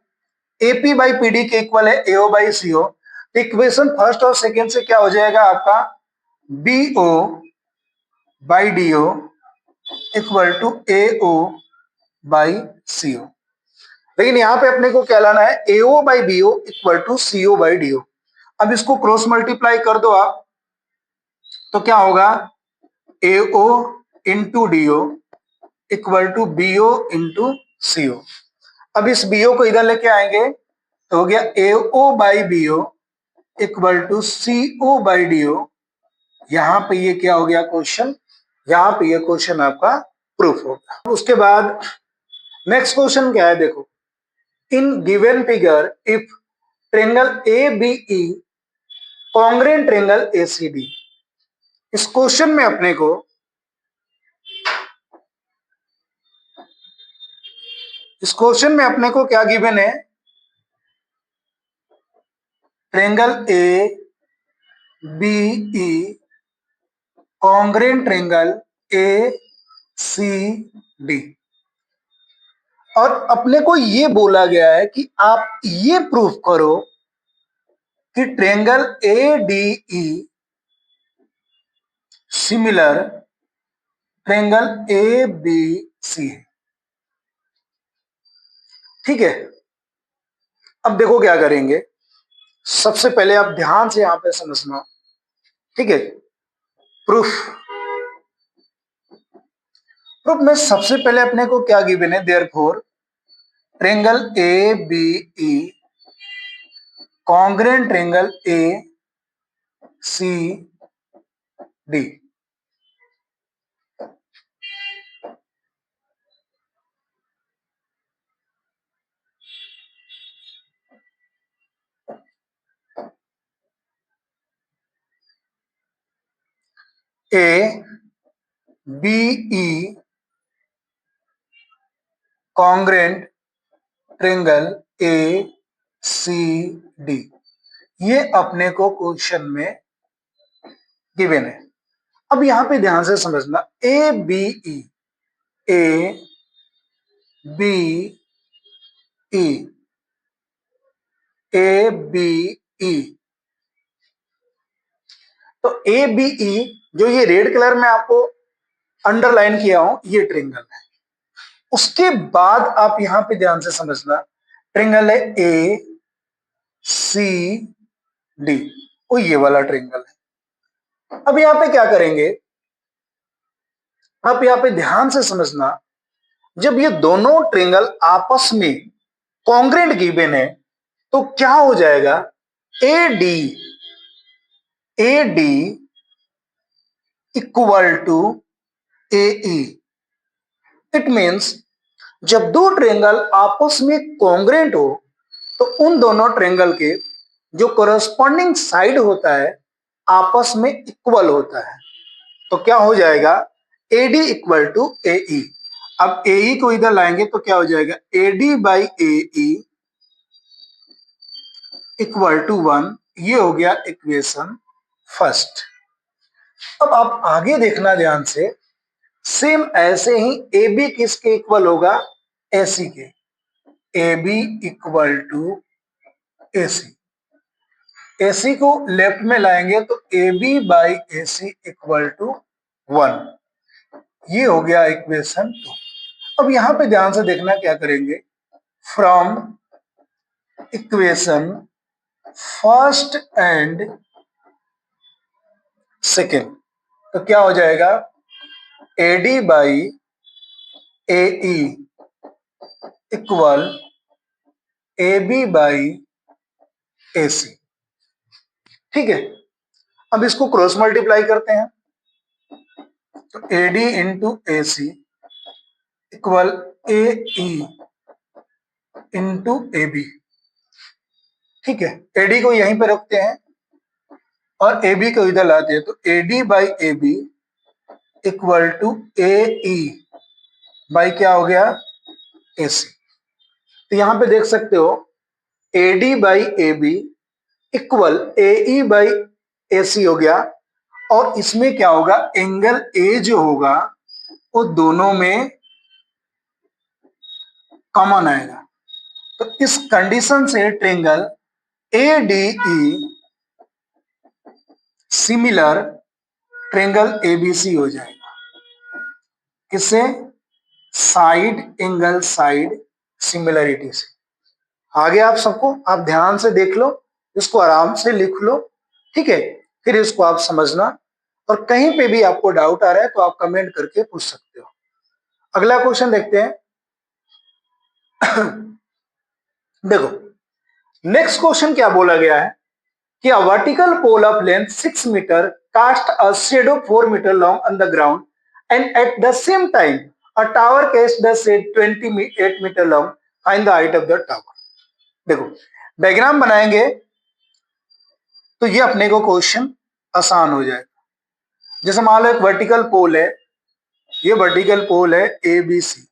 AP by PD के इक्वल है AO by CO. Equation first और सेकेंड से क्या हो जाएगा आपका, BO by DO equal to AO by CO. लेकिन यहां पे अपने को क्या लाना है, AO by BO equal to CO by DO. अब इसको क्रॉस मल्टीप्लाई कर दो आप, तो क्या होगा, AO into DO equal to BO into CO। अब इस BO को इधर लेके आएंगे तो हो गया AO by BO equal to CO by DO। यहां पे ये क्या हो गया क्वेश्चन, यहां पे ये क्वेश्चन आपका प्रूफ होगा। उसके बाद नेक्स्ट क्वेश्चन क्या है, देखो, in given figure if triangle ABE congruent triangle ACD। इस क्वेश्चन में अपने को क्या गिवन है, triangle ABE congruent triangle ACD, और अपने को ये बोला गया है कि आप ये प्रूफ करो कि triangle ADE similar triangle ABC है। ठीक है, अब देखो क्या करेंगे, सबसे पहले आप ध्यान से यहां पे समझना। ठीक है, प्रूफ प्रूफ में सबसे पहले अपने को क्या गिवन है, therefore triangle ABE congruent triangle ACD। ABE congruent triangle ACD, ये अपने को क्वेश्चन में गिवन है। अब यहां पे ध्यान से समझना, ABE ABE, तो ABE जो ये रेड कलर में आपको अंडरलाइन किया हूं, ये ट्रेंगल है। उसके बाद आप यहां पे ध्यान से समझना, ट्रेंगल है ACD, वो ये वाला ट्रेंगल है। अब यहां पे क्या करेंगे, आप यहां पे ध्यान से समझना, जब ये दोनों ट्रेंगल आपस में कॉन्ग्रेंट गिवन है तो क्या हो जाएगा, AD equal to AE। It means जब दो ट्रेंगल आपस में कॉन्ग्रेंट हो तो उन दोनों ट्रेंगल के जो कोरस्पॉन्डिंग साइड होता है आपस में इक्वल होता है। तो क्या हो जाएगा, AD इक्वल टू AE। अब AE को इधर लाएंगे तो क्या हो जाएगा, AD by AE equal to 1। ये हो गया इक्वेशन फर्स्ट। अब आप आगे देखना ध्यान से, सेम ऐसे ही AB किसके इक्वल होगा, AC के। AB equal to AC, AC को लेफ्ट में लाएंगे तो AB by AC equal to 1। ये हो गया इक्वेशन 2। अब यहां पे ध्यान से देखना, क्या करेंगे, from equation first and second, तो क्या हो जाएगा, AD by AE equal AB by AC। ठीक है, अब इसको क्रॉस मल्टीप्लाई करते हैं, तो AD into AC equal AE into AB। ठीक है, AD को यहीं पे रखते हैं और AB को इधर लाते हैं, तो AD by AB equal to AE by क्या हो गया, AC। तो यहां पे देख सकते हो AD by AB equal AE by AC हो गया, और इसमें क्या होगा, एंगल A जो होगा वो दोनों में कॉमन आएगा। तो इस कंडीशन से triangle ADE similar triangle ABC हो जाएगा। किससे, साइड एंगल साइड सिमिलरिटी से। आगे आप सबको, आप ध्यान से देख लो, इसको आराम से लिख लो, ठीक है, फिर इसको आप समझना, और कहीं पे भी आपको डाउट आ रहा है तो आप कमेंट करके पूछ सकते हो। अगला क्वेश्चन देखते हैं। देखो नेक्स्ट क्वेश्चन क्या बोला गया है कि a vertical pole of length 6 meter cast a shadow 4 meter long on the ground and at the same time a tower cast the shade 28 meter long. Find the height of the tower. देखो diagram बनाएंगे तो ये अपने को question आसान हो जाएगा। जैसे मान लो एक वर्टिकल पोल है, ये वर्टिकल पोल है ए बी सी,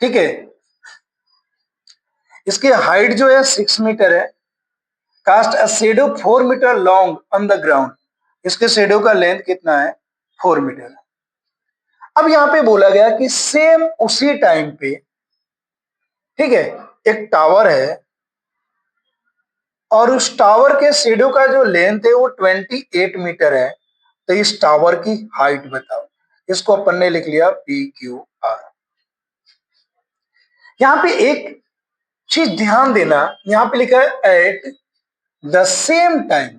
ठीक है, इसकी हाइट जो है 6 मीटर है, cast a shadow 4 metre long on the ground, इसके शेडो का लेंथ कितना है 4 मीटर। अब यहां पे बोला गया कि सेम उसी टाइम पे, ठीक है, एक टावर है और उस टावर के शेडो का जो लेंथ है वो 28 मीटर है, तो इस टावर की हाइट बताओ। इसको अपन ने लिख लिया पी क्यू आर। यहां पे एक चीज ध्यान देना, यहां पे लिखा है एट द सेम टाइम,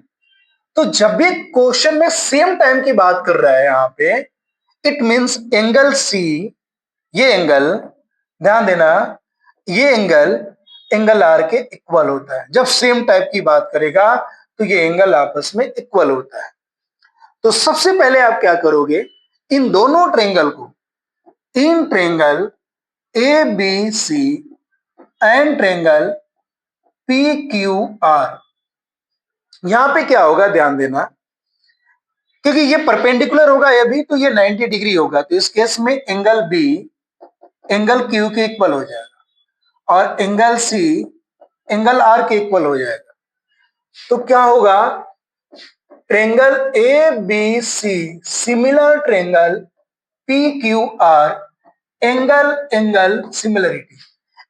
तो जब भी क्वेश्चन में सेम टाइम की बात कर रहा है यहां पे, इट मींस एंगल सी, ये एंगल ध्यान देना, ये एंगल एंगल आर के इक्वल होता है। जब सेम टाइप की बात करेगा तो ये एंगल आपस में इक्वल होता है। तो सबसे पहले आप क्या करोगे, इन दोनों ट्रेंगल को, in triangle A B C and triangle P Q R, यहां पे क्या होगा ध्यान देना, क्योंकि ये परपेंडिकुलर होगा ये भी, तो ये 90 डिग्री होगा, तो इस केस में एंगल बी एंगल क्यू के इक्वल हो जाएगा और एंगल सी एंगल आर के इक्वल हो जाएगा। तो क्या होगा, triangle A B C similar triangle P Q R, angle angle similarity,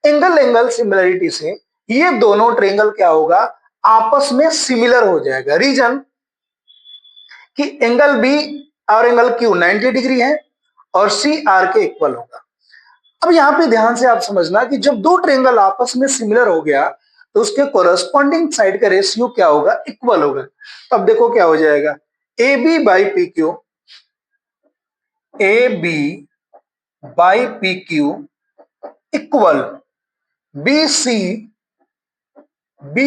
angle angle similarity से ये दोनों ट्रेंगल क्या होगा, आपस में सिमिलर हो जाएगा। रीजन कि एंगल बी और एंगल क्यू 90 डिग्री है और सी आर के इक्वल होगा। अब यहां पे ध्यान से आप समझना कि जब दो ट्रेंगल आपस में सिमिलर हो गया तो उसके कोरस्पॉन्डिंग साइड का रेशियो क्या होगा, इक्वल होगा। तब देखो क्या हो जाएगा, A B by P Q, A B by P Q equal B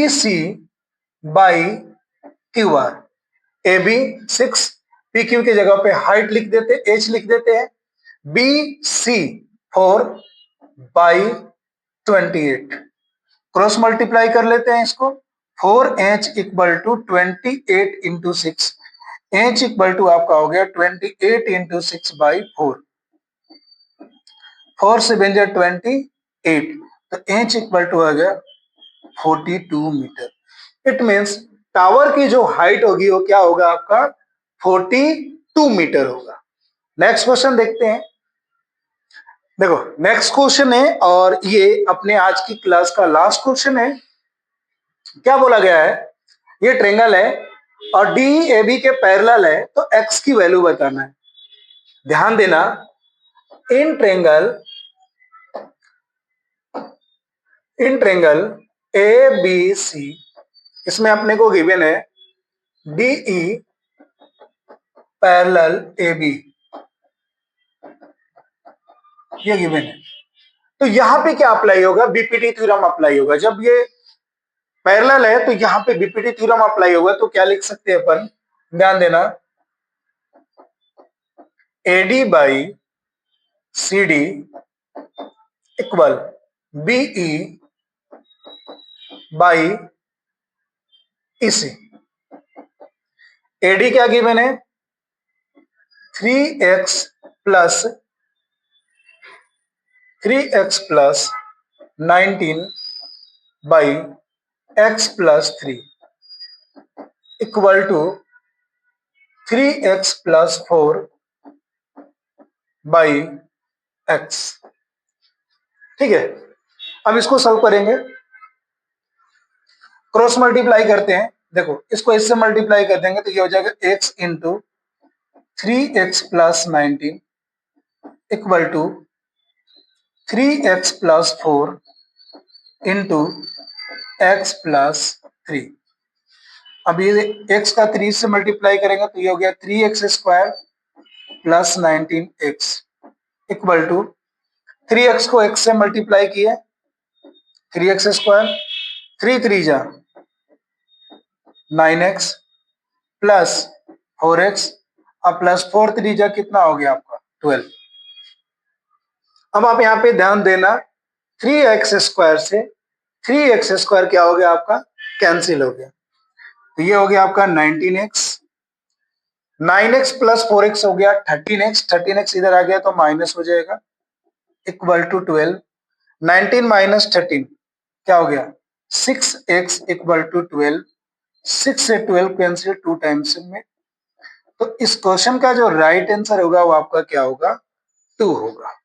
C by Q R. A B 6, P Q की जगह पे हाइट लिख देते, एच लिख देते हैं, B C 4 by 28, cross multiply कर लेते हैं इसको, 4h equal to 28 into 6, H equal to आपका हो गया 28 इंटू 6 बाई 4, 4 से बन जाए 28, तो एच इक्वल टू आ गया 42 मीटर। इट मीन्स टावर की जो हाइट होगी वो क्या होगा आपका 42 मीटर होगा। नेक्स्ट क्वेश्चन देखते हैं। देखो नेक्स्ट क्वेश्चन है और ये अपने आज की क्लास का लास्ट क्वेश्चन है। क्या बोला गया है, ये ट्रेंगल है और डी ए बी के पैरेलल है, तो एक्स की वैल्यू बताना है। ध्यान देना, इन ट्रेंगल ए बी सी, इसमें अपने को गिवन है D E parallel A B, ये गिवन है। तो यहां पे क्या अप्लाई होगा, बीपीटी थ्योरम अप्लाई होगा। जब ये पैरेलल है तो यहां पे बीपीटी थ्योरम अप्लाई होगा, तो क्या लिख सकते हैं अपन, ध्यान देना, AD by C D equal BE by EC. AD क्या गिवन है 3x plus 19 by x plus 3 equal to 3x plus 4 by x। ठीक है, अब इसको सॉल्व करेंगे, क्रॉस मल्टीप्लाई करते हैं। देखो इसको इससे मल्टीप्लाई कर देंगे तो ये हो जाएगा x into 3x plus 19 equal to 3x plus 4 into x plus 3। अब ये x का 3 से मल्टीप्लाई करेंगे तो ये हो गया 3x square plus 19x equal to 3x को x से मल्टीप्लाई किए 3x स्क्वायर 3 3 जा 9x प्लस 4x अब प्लस 4 3 जा कितना हो गया आपका 12। अब आप यहाँ पे ध्यान देना 3x स्क्वायर से 3x स्क्वायर क्या हो गया आपका कैंसिल हो गया तो ये हो गया आपका 19x 9x प्लस 4x हो गया 13x इधर आ गया तो माइनस हो जाएगा इक्वल टू 12 19 माइनस 13 क्या हो गया 6x इक्वल टू 12 6 से 12 कैंसिल 2 टाइम्स में तो इस क्वेश्चन का जो राइट आंसर होगा वो आपका क्या होगा 2 होगा।